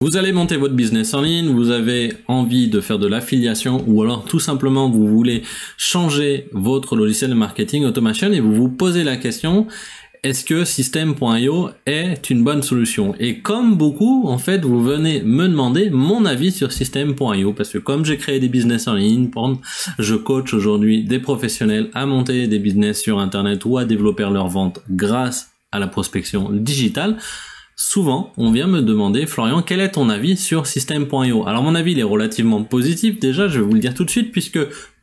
Vous allez monter votre business en ligne, vous avez envie de faire de l'affiliation ou alors tout simplement vous voulez changer votre logiciel de marketing automation et vous vous posez la question, est-ce que System.io est une bonne solution? Et comme beaucoup, en fait, vous venez me demander mon avis sur System.io parce que comme j'ai créé des business en ligne, je coach aujourd'hui des professionnels à monter des business sur Internet ou à développer leur vente grâce à la prospection digitale. Souvent, on vient me demander, Florian, quel est ton avis sur System.io? Alors mon avis, il est relativement positif. Déjà, je vais vous le dire tout de suite, puisque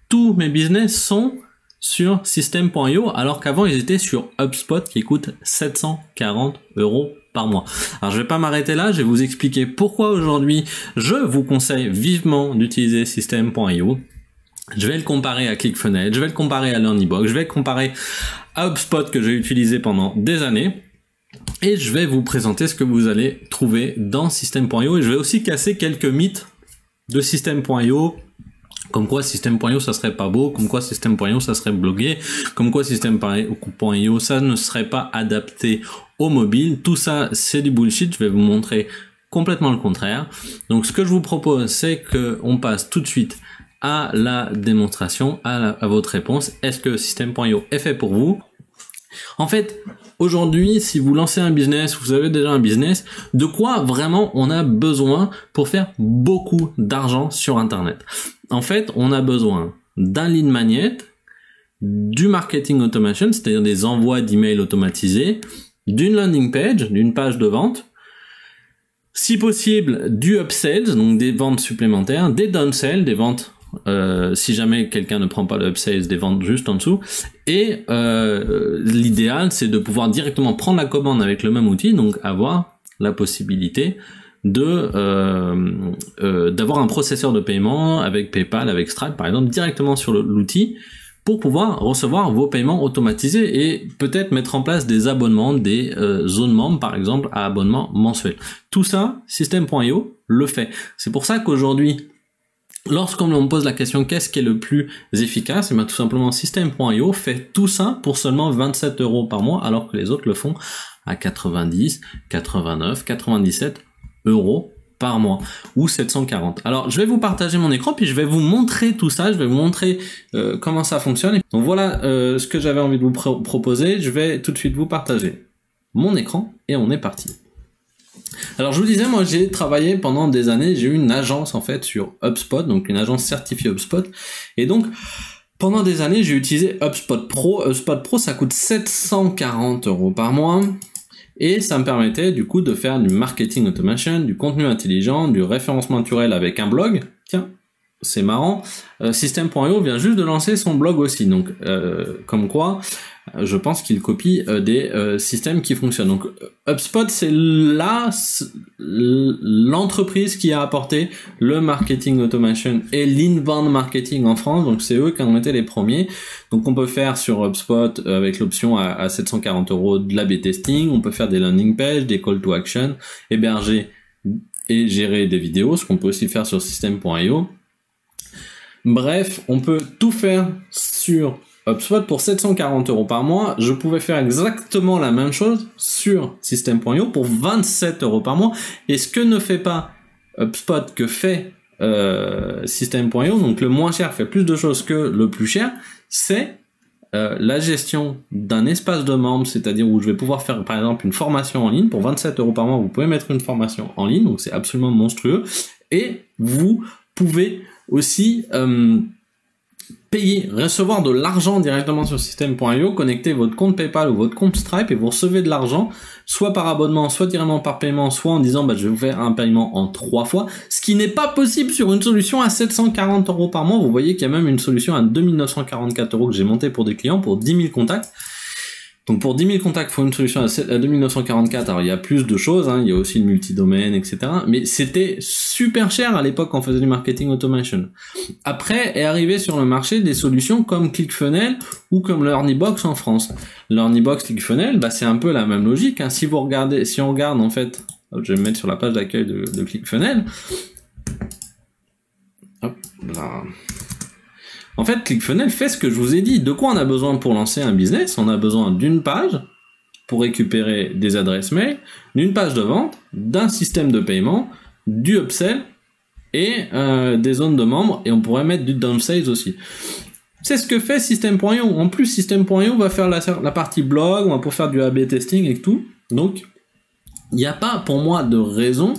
tous mes business sont sur System.io, alors qu'avant, ils étaient sur HubSpot, qui coûte 740 € par mois. Alors je vais pas m'arrêter là, je vais vous expliquer pourquoi aujourd'hui, je vous conseille vivement d'utiliser System.io. Je vais le comparer à ClickFunnels, je vais le comparer à LearnyBox, je vais le comparer à HubSpot que j'ai utilisé pendant des années. Et je vais vous présenter ce que vous allez trouver dans System.io et je vais aussi casser quelques mythes de System.io, comme quoi System.io ça serait pas beau, comme quoi System.io ça serait bloqué, comme quoi System.io ça ne serait pas adapté au mobile. Tout ça c'est du bullshit, je vais vous montrer complètement le contraire. Donc ce que je vous propose c'est qu'on passe tout de suite à la démonstration, à votre réponse. Est-ce que System.io est fait pour vous? En fait, aujourd'hui, si vous lancez un business, vous avez déjà un business, de quoi vraiment on a besoin pour faire beaucoup d'argent sur Internet? En fait, on a besoin d'un lead magnet, du marketing automation, c'est-à-dire des envois d'emails automatisés, d'une landing page, d'une page de vente, si possible du upsells, donc des ventes supplémentaires, des downsells, des ventes si jamais quelqu'un ne prend pas le upsales, des ventes juste en dessous, et l'idéal c'est de pouvoir directement prendre la commande avec le même outil, donc avoir la possibilité de d'avoir un processeur de paiement avec PayPal, avec Stripe par exemple, directement sur l'outil pour pouvoir recevoir vos paiements automatisés et peut-être mettre en place des abonnements, des zones membres par exemple à abonnement mensuel. Tout ça, System.io le fait. C'est pour ça qu'aujourd'hui, lorsqu'on me pose la question qu'est-ce qui est le plus efficace, et bien tout simplement System.io fait tout ça pour seulement 27 € par mois, alors que les autres le font à 90, 89, 97 € par mois, ou 740. Alors je vais vous partager mon écran, puis je vais vous montrer tout ça, je vais vous montrer comment ça fonctionne. Donc voilà ce que j'avais envie de vous proposer, je vais tout de suite vous partager mon écran, et on est parti. Alors je vous disais, moi j'ai travaillé pendant des années, j'ai eu une agence en fait sur HubSpot, donc une agence certifiée HubSpot, et donc pendant des années j'ai utilisé HubSpot Pro. HubSpot Pro ça coûte 740 € par mois, et ça me permettait du coup de faire du marketing automation, du contenu intelligent, du référencement naturel avec un blog. Tiens, c'est marrant, System.io vient juste de lancer son blog aussi, donc comme quoi je pense qu'il copie des systèmes qui fonctionnent. Donc HubSpot c'est l'entreprise qui a apporté le marketing automation et l'inbound marketing en France, donc c'est eux qui ont été les premiers. Donc on peut faire sur HubSpot avec l'option à 740 € de l'A/B testing, on peut faire des landing pages, des call to action, héberger et gérer des vidéos, ce qu'on peut aussi faire sur System.io. Bref, on peut tout faire sur HubSpot pour 740 € par mois. Je pouvais faire exactement la même chose sur System.io pour 27 € par mois. Et ce que ne fait pas HubSpot que fait System.io, donc le moins cher fait plus de choses que le plus cher, c'est la gestion d'un espace de membres, c'est-à-dire où je vais pouvoir faire par exemple une formation en ligne. Pour 27 € par mois, vous pouvez mettre une formation en ligne, donc c'est absolument monstrueux. Et vous pouvez aussi payer, recevoir de l'argent directement sur System.io, connecter votre compte PayPal ou votre compte Stripe et vous recevez de l'argent, soit par abonnement, soit directement par paiement, soit en disant je vais vous faire un paiement en 3 fois, ce qui n'est pas possible sur une solution à 740 € par mois. Vous voyez qu'il y a même une solution à 2944 € que j'ai montée pour des clients pour 10 000 contacts. Donc pour 10 000 contacts, il faut une solution à 2944. Alors il y a plus de choses, il y a aussi le multidomaine, etc. Mais c'était super cher à l'époque quand on faisait du marketing automation. Après est arrivé sur le marché des solutions comme ClickFunnels ou comme LearnyBox en France. LearnyBox, ClickFunnels, c'est un peu la même logique. Si on regarde en fait, je vais me mettre sur la page d'accueil de ClickFunnels. Hop là. En fait, ClickFunnels fait ce que je vous ai dit. De quoi on a besoin pour lancer un business? On a besoin d'une page pour récupérer des adresses mail, d'une page de vente, d'un système de paiement, du upsell et des zones de membres, et on pourrait mettre du downside aussi. C'est ce que fait System.io. En plus, System.io va faire la partie blog, on va pour faire du A/B testing et tout. Donc, il n'y a pas pour moi de raison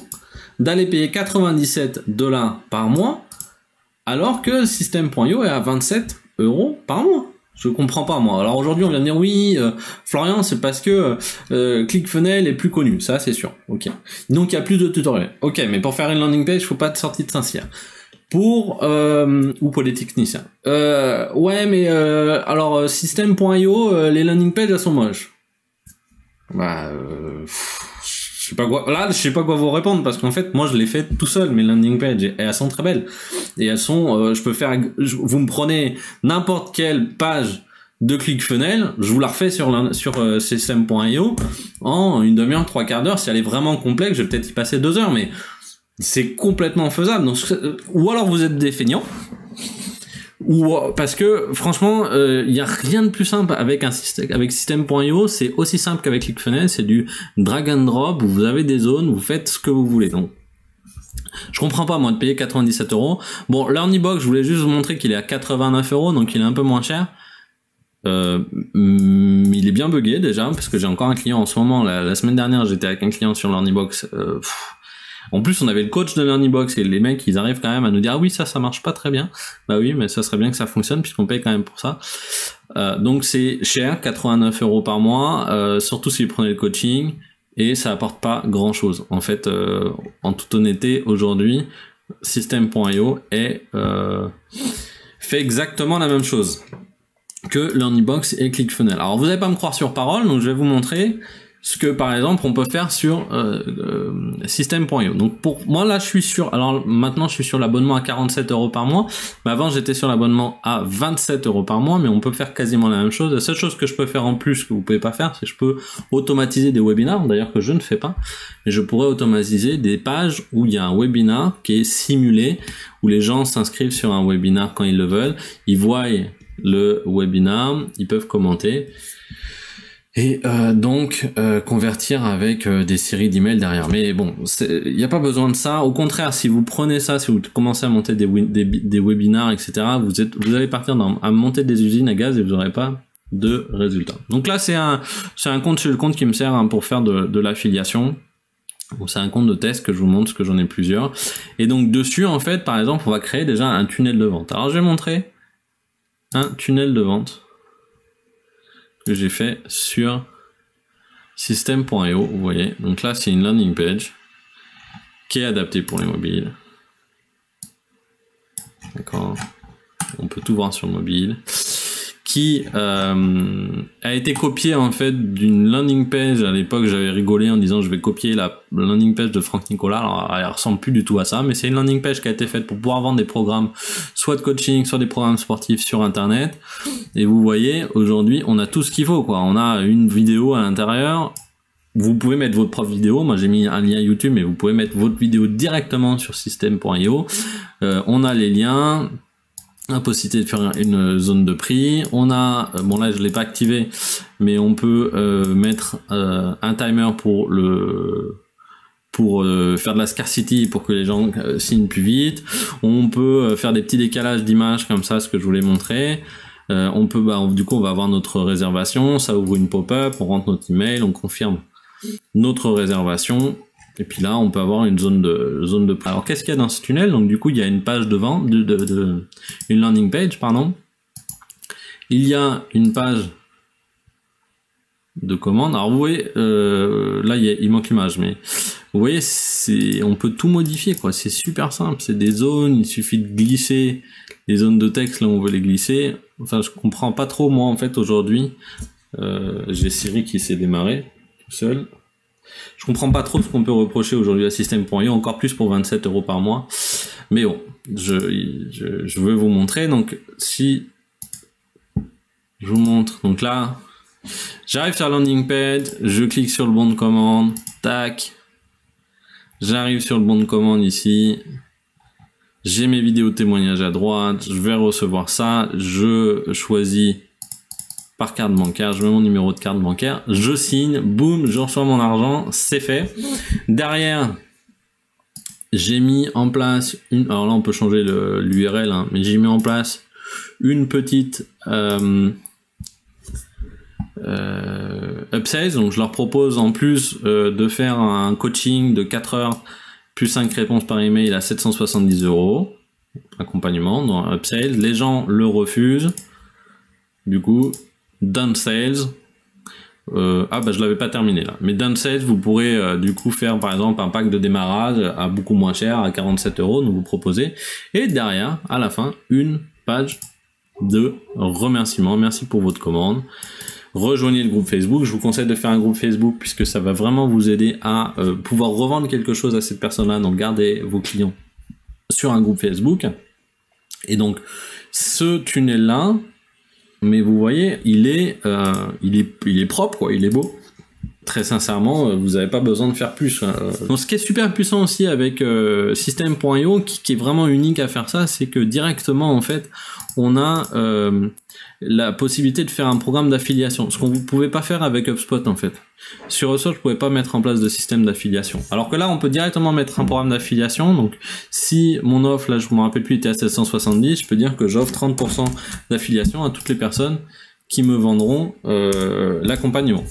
d'aller payer 97 $ par mois alors que System.io est à 27 € par mois. Je comprends pas, moi. Alors aujourd'hui, on vient de dire oui, Florian, c'est parce que ClickFunnels est plus connu. Ça, c'est sûr. Ok. Donc, il y a plus de tutoriels. Ok, mais pour faire une landing page, il faut pas de sortie de Saint-Cyr. Ou pour les techniciens. Ouais, mais alors, System.io, les landing pages, elles sont moches. Bah, je sais pas quoi. Là, je sais pas quoi vous répondre parce qu'en fait, moi, je l'ai fait tout seul, mes landing pages, et elles sont très belles. Et elles sont, vous me prenez n'importe quelle page de ClickFunnels, je vous la refais sur System.io en une demi-heure, 3/4 d'heure. Si elle est vraiment complexe, je vais peut-être y passer 2 heures, mais c'est complètement faisable. Donc, ou alors vous êtes des feignants, ou parce que franchement, il y a rien de plus simple avec System.io. C'est aussi simple qu'avec ClickFunnels, c'est du drag and drop. Vous avez des zones, vous faites ce que vous voulez. Donc, je comprends pas moi de payer 97 €. Bon, l'Earnybox, je voulais juste vous montrer qu'il est à 89 €, donc il est un peu moins cher. Il est bien buggé déjà parce que j'ai encore un client en ce moment. La semaine dernière, j'étais avec un client sur l'Earnybox. En plus, on avait le coach de l'Earnybox et les mecs, ils arrivent quand même à nous dire ah oui, ça marche pas très bien. Bah oui, mais ça serait bien que ça fonctionne puisqu'on paye quand même pour ça. Donc c'est cher, 89 € par mois, surtout si vous prenez le coaching, et ça apporte pas grand chose. En fait, en toute honnêteté, aujourd'hui, System.io fait exactement la même chose que l'Earnybox et ClickFunnels. Alors vous n'allez pas me croire sur parole, donc je vais vous montrer ce que par exemple on peut faire sur System.io. Donc pour moi là je suis sur, alors maintenant je suis sur l'abonnement à 47 € par mois, mais avant j'étais sur l'abonnement à 27 € par mois, mais on peut faire quasiment la même chose. La seule chose que je peux faire en plus que vous pouvez pas faire, c'est que je peux automatiser des webinars, d'ailleurs que je ne fais pas, mais je pourrais automatiser des pages où il y a un webinar qui est simulé, où les gens s'inscrivent sur un webinar quand ils le veulent, ils voient le webinar, ils peuvent commenter, et donc convertir avec des séries d'emails derrière. Mais bon, il n'y a pas besoin de ça. Au contraire, si vous prenez ça, si vous commencez à monter des webinars, etc., vous allez partir à monter des usines à gaz et vous n'aurez pas de résultats. Donc là, c'est un compte sur le compte qui me sert pour faire de l'affiliation. Donc c'est un compte de test que je vous montre, parce que j'en ai plusieurs. Et donc dessus, en fait, par exemple, on va créer déjà un tunnel de vente. Alors je vais montrer un tunnel de vente que j'ai fait sur System.io, vous voyez. Donc là, c'est une landing page qui est adaptée pour les mobiles. D'accord. On peut tout voir sur mobile. Qui a été copié en fait d'une landing page. À l'époque, j'avais rigolé en disant je vais copier la landing page de Franck Nicolas. Alors, elle ressemble plus du tout à ça, mais c'est une landing page qui a été faite pour pouvoir vendre des programmes, soit de coaching, soit des programmes sportifs sur Internet. Et vous voyez, aujourd'hui, on a tout ce qu'il faut, quoi. On a une vidéo à l'intérieur. Vous pouvez mettre votre propre vidéo. Moi, j'ai mis un lien YouTube, mais vous pouvez mettre votre vidéo directement sur System.io. On a les liens. La possibilité de faire une zone de prix. On a, bon là je l'ai pas activé, mais on peut mettre un timer pour faire de la scarcity pour que les gens signent plus vite. On peut faire des petits décalages d'images comme ça, ce que je voulais montrer. On peut, du coup on va avoir notre réservation, ça ouvre une pop-up, on rentre notre email, on confirme notre réservation. Et puis là, on peut avoir une zone de prix. Alors, qu'est-ce qu'il y a dans ce tunnel? Donc, du coup, il y a une page de vente, une landing page, pardon. Il y a une page de commande. Alors, vous voyez, là, il manque l'image, mais vous voyez, on peut tout modifier, quoi. C'est super simple. C'est des zones. Il suffit de glisser les zones de texte là où on veut les glisser. Enfin, je comprends pas trop, moi, en fait, aujourd'hui. J'ai Siri qui s'est démarré tout seul. Je comprends pas trop ce qu'on peut reprocher aujourd'hui à System.io, encore plus pour 27 € par mois. Mais bon, je veux vous montrer. Donc, si je vous montre, donc là, j'arrive sur la landing page, je clique sur le bon de commande, tac. J'arrive sur le bon de commande ici. J'ai mes vidéos témoignages à droite, je vais recevoir ça, je choisis par carte bancaire, je mets mon numéro de carte bancaire, je signe, boum, je reçois mon argent, c'est fait. Derrière, j'ai mis en place alors là on peut changer l'URL, hein, mais j'ai mis en place une petite upsales, donc je leur propose en plus de faire un coaching de 4 heures plus 5 réponses par email à 770 €, accompagnement dans upsales. Les gens le refusent, du coup downsales. Je l'avais pas terminé là, mais downsales, vous pourrez du coup faire par exemple un pack de démarrage à beaucoup moins cher, à 47 €, donc vous proposez, et derrière à la fin une page de remerciement, merci pour votre commande. Rejoignez le groupe Facebook. Je vous conseille de faire un groupe Facebook puisque ça va vraiment vous aider à pouvoir revendre quelque chose à cette personne-là. Donc gardez vos clients sur un groupe Facebook. Et donc ce tunnel-là, mais vous voyez, il est propre, quoi. Il est beau. Très sincèrement, vous n'avez pas besoin de faire plus. Donc, ce qui est super puissant aussi avec System.io, qui est vraiment unique à faire ça, c'est que directement, en fait, on a la possibilité de faire un programme d'affiliation, ce qu'on ne pouvait pas faire avec HubSpot, en fait. Sur HubSpot, je ne pouvais pas mettre en place de système d'affiliation. Alors que là, on peut directement mettre un programme d'affiliation. Donc, si mon offre, là, je ne me rappelle plus, était à 770, je peux dire que j'offre 30% d'affiliation à toutes les personnes qui me vendront l'accompagnement,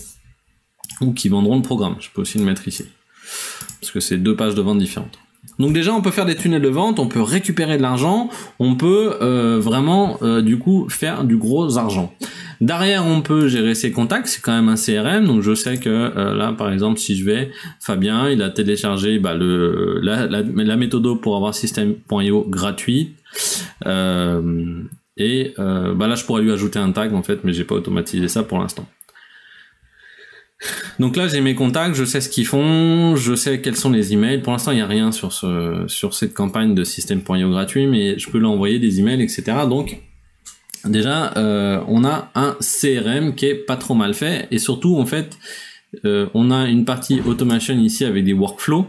ou qui vendront le programme. Je peux aussi le mettre ici, parce que c'est 2 pages de vente différentes. Donc déjà, on peut faire des tunnels de vente, on peut récupérer de l'argent, on peut vraiment du coup faire du gros argent. Derrière, on peut gérer ses contacts, c'est quand même un CRM, donc je sais que là, par exemple, si je vais, Fabien, il a téléchargé la méthode pour avoir System.io gratuit, là, je pourrais lui ajouter un tag en fait, mais j'ai pas automatisé ça pour l'instant. Donc là, j'ai mes contacts, je sais ce qu'ils font, je sais quels sont les emails. Pour l'instant, il n'y a rien sur cette campagne de System.io gratuit, mais je peux leur envoyer des emails, etc. Donc, déjà, on a un CRM qui est pas trop mal fait. Et surtout, en fait, on a une partie automation ici avec des workflows,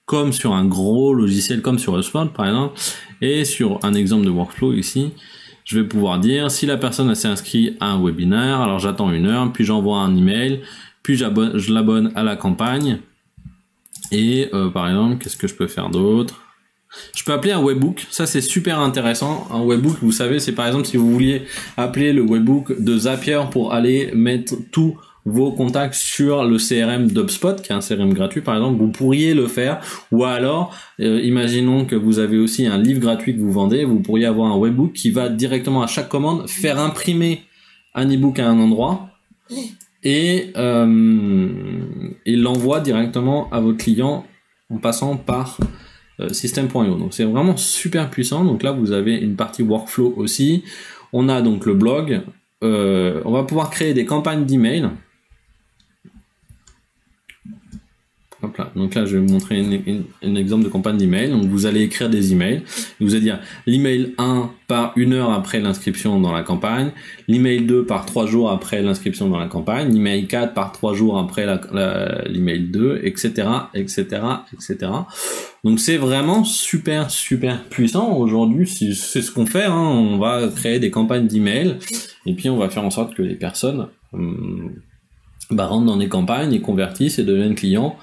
comme sur un gros logiciel, comme sur HubSpot, par exemple. Et sur un exemple de workflow ici, je vais pouvoir dire si la personne s'est inscrite à un webinaire, alors j'attends 1 heure, puis j'envoie un email, puis je l'abonne à la campagne. Et par exemple, qu'est-ce que je peux faire d'autre? Je peux appeler un webbook, ça c'est super intéressant. Un webbook, vous savez, c'est par exemple si vous vouliez appeler le webbook de Zapier pour aller mettre tous vos contacts sur le CRM d'HubSpot, qui est un CRM gratuit par exemple, vous pourriez le faire. Ou alors, imaginons que vous avez aussi un livre gratuit que vous vendez, vous pourriez avoir un webbook qui va directement à chaque commande faire imprimer un ebook à un endroit et l'envoie directement à votre client en passant par System.io. Donc c'est vraiment super puissant. Donc là vous avez une partie workflow aussi. On a donc le blog. On va pouvoir créer des campagnes d'email. Hop là. Donc là, je vais vous montrer un exemple de campagne d'email. Donc vous allez écrire des emails. Vous allez dire l'email 1 part 1 heure après l'inscription dans la campagne, l'email 2 part 3 jours après l'inscription dans la campagne, l'email 4 part 3 jours après l'email 2, etc., etc., etc. Donc c'est vraiment super puissant. Aujourd'hui, c'est ce qu'on fait. On va créer des campagnes d'email et puis on va faire en sorte que les personnes rentrent dans des campagnes et convertissent et deviennent clients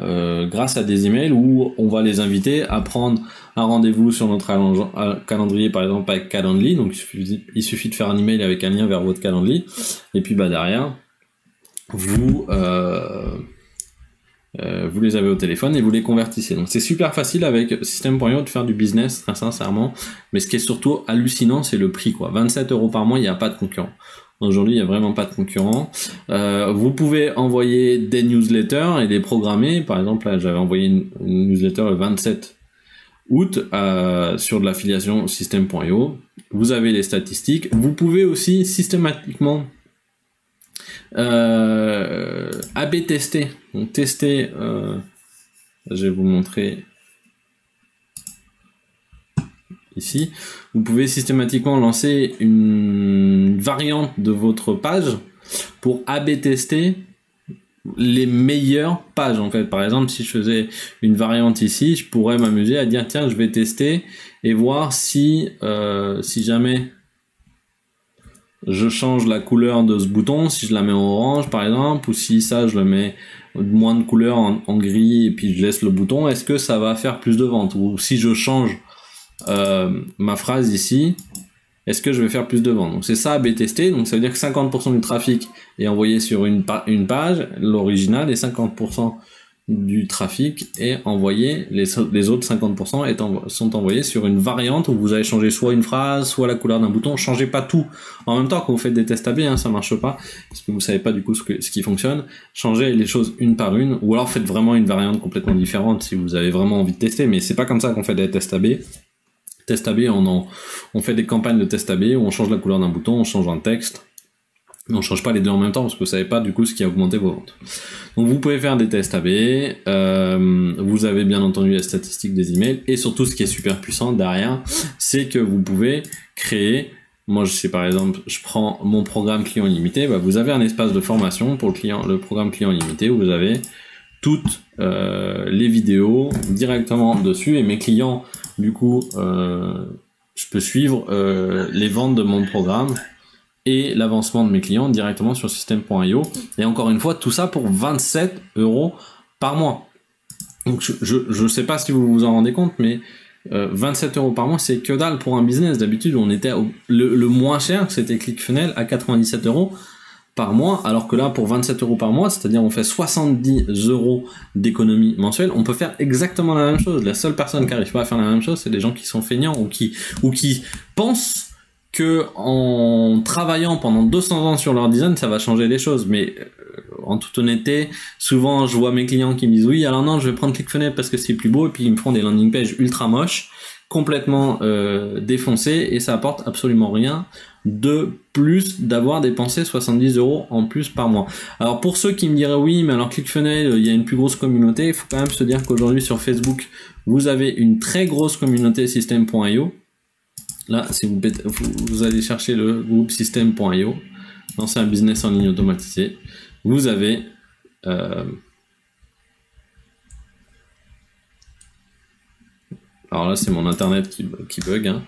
grâce à des emails où on va les inviter à prendre un rendez-vous sur notre calendrier, par exemple avec Calendly. Donc il suffit de faire un email avec un lien vers votre Calendly et puis derrière vous les avez au téléphone et vous les convertissez. Donc c'est super facile avec System.io de faire du business, très sincèrement. Mais ce qui est surtout hallucinant, c'est le prix, quoi. 27 € par mois, il n'y a pas de concurrent. Aujourd'hui, il n'y a vraiment pas de concurrent. Vous pouvez envoyer des newsletters et les programmer. Par exemple, là, j'avais envoyé une newsletter le 27 août sur de l'affiliation System.io. Vous avez les statistiques. Vous pouvez aussi systématiquement A/B tester. Donc tester, je vais vous montrer ici. Vous pouvez systématiquement lancer une variante de votre page pour A/B tester les meilleures pages en fait. Par exemple, si je faisais une variante ici, je pourrais m'amuser à dire tiens, je vais tester et voir si jamais je change la couleur de ce bouton, si je la mets en orange par exemple, ou si ça je le mets moins de couleur en gris et puis je laisse le bouton, est-ce que ça va faire plus de ventes? Ou si je change ma phrase ici, est-ce que je vais faire plus de ventes? Donc c'est ça AB tester, donc ça veut dire que 50% du trafic est envoyé sur une page, l'original, et 50% du trafic est envoyé, les autres 50% sont envoyés sur une variante où vous allez changer soit une phrase, soit la couleur d'un bouton. Changez pas tout en même temps quand vous faites des tests AB, hein, ça marche pas, parce que vous savez pas du coup ce qui fonctionne. Changez les choses une par une, ou alors faites vraiment une variante complètement différente si vous avez vraiment envie de tester, mais c'est pas comme ça qu'on fait des tests AB. Test AB, on fait des campagnes de test AB où on change la couleur d'un bouton, on change un texte. On change pas les deux en même temps parce que vous savez pas du coup ce qui a augmenté vos ventes. Donc vous pouvez faire des tests AB, vous avez bien entendu les statistiques des emails, et surtout ce qui est super puissant derrière, c'est que vous pouvez créer, moi je sais par exemple, je prends mon programme client limité, bah, vous avez un espace de formation pour le programme client limité où vous avez toutes les vidéos directement dessus, et mes clients du coup je peux suivre les ventes de mon programme et l'avancement de mes clients directement sur System.io. Et encore une fois, tout ça pour 27 € par mois. Donc je sais pas si vous vous en rendez compte, mais 27 € par mois, c'est que dalle pour un business. D'habitude, on était le moins cher, c'était ClickFunnels à 97 € par mois, alors que là, pour 27 € par mois, c'est-à-dire on fait 70 € d'économie mensuelle, on peut faire exactement la même chose. La seule personne qui n'arrive pas à faire la même chose, c'est des gens qui sont feignants ou qui pensent que en travaillant pendant 200 ans sur leur design, ça va changer les choses. Mais en toute honnêteté, souvent je vois mes clients qui me disent oui, alors non, je vais prendre ClickFunnels parce que c'est plus beau, et puis ils me font des landing pages ultra moches, complètement défoncés, et ça apporte absolument rien de plus d'avoir dépensé 70 € en plus par mois. Alors pour ceux qui me diraient oui, mais alors ClickFunnels, il y a une plus grosse communauté, il faut quand même se dire qu'aujourd'hui sur Facebook, vous avez une très grosse communauté System.io. Là, si vous allez chercher le groupe System.io, lancer un business en ligne automatisé, vous avez alors là, c'est mon internet qui bug, hein.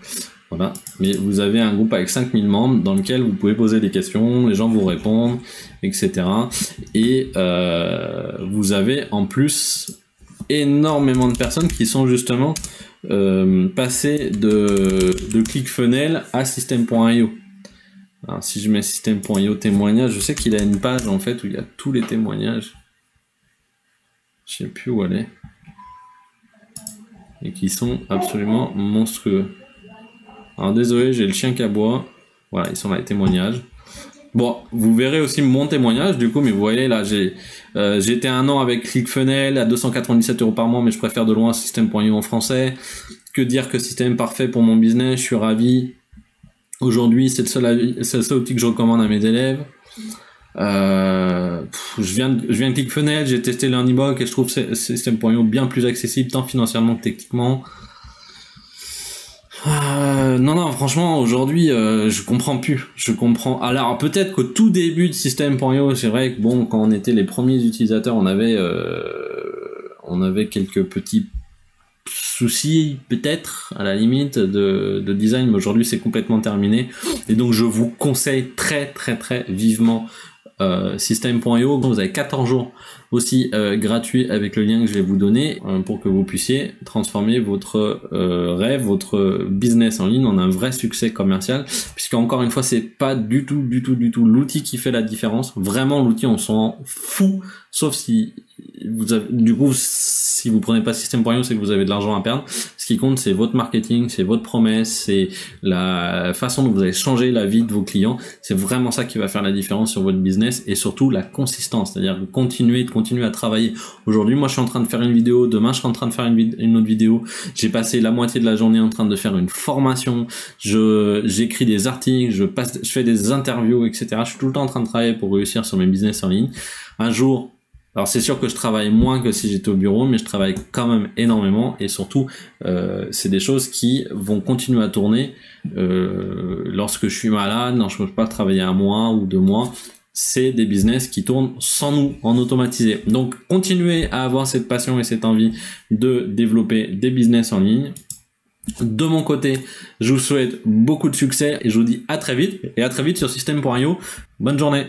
Voilà. Mais vous avez un groupe avec 5000 membres dans lequel vous pouvez poser des questions, les gens vous répondent, etc. Et vous avez en plus énormément de personnes qui sont justement passées de ClickFunnels à System.io. Alors si je mets System.io témoignages, je sais qu'il a une page en fait où il y a tous les témoignages. Je sais plus où elle est. Et qui sont absolument monstrueux. Alors désolé, j'ai le chien qui aboie. Voilà, ils sont là, les témoignages. Bon, vous verrez aussi mon témoignage du coup, mais vous voyez là, j'étais 1 an avec ClickFunnels à 297 € par mois, mais je préfère de loin System.io en français. Que dire que System parfait pour mon business, je suis ravi. Aujourd'hui, c'est le seul outil que je recommande à mes élèves. Je viens de ClickFunnels, j'ai testé Learningbot et je trouve System.io bien plus accessible tant financièrement que techniquement. Non, franchement, aujourd'hui, je comprends plus. Alors, peut-être qu'au tout début de System.io, c'est vrai que bon, quand on était les premiers utilisateurs, on avait quelques petits soucis, peut-être, à la limite, de design, mais aujourd'hui, c'est complètement terminé. Et donc, je vous conseille très, très, très vivement System.io. Vous avez 14 jours aussi gratuits avec le lien que je vais vous donner pour que vous puissiez transformer votre rêve, votre business en ligne en un vrai succès commercial, puisque encore une fois c'est pas du tout l'outil qui fait la différence. Vraiment l'outil on s'en fout, sauf si si vous prenez pas System.io, c'est que vous avez de l'argent à perdre. Ce qui compte, c'est votre marketing, c'est votre promesse, c'est la façon dont vous allez changer la vie de vos clients. C'est vraiment ça qui va faire la différence sur votre business, et surtout la consistance, c'est-à-dire continuer à travailler. Aujourd'hui, moi, je suis en train de faire une vidéo. Demain, je serai en train de faire une autre vidéo. J'ai passé la moitié de la journée en train de faire une formation. J'écris des articles, je fais des interviews, etc. Je suis tout le temps en train de travailler pour réussir sur mes business en ligne. Un jour, alors c'est sûr que je travaille moins que si j'étais au bureau, mais je travaille quand même énormément, et surtout c'est des choses qui vont continuer à tourner lorsque je suis malade, lorsque je peux pas travailler 1 mois ou 2 mois. C'est des business qui tournent sans nous, en automatisé. Donc continuez à avoir cette passion et cette envie de développer des business en ligne. De mon côté, je vous souhaite beaucoup de succès et je vous dis à très vite sur System.io. Bonne journée.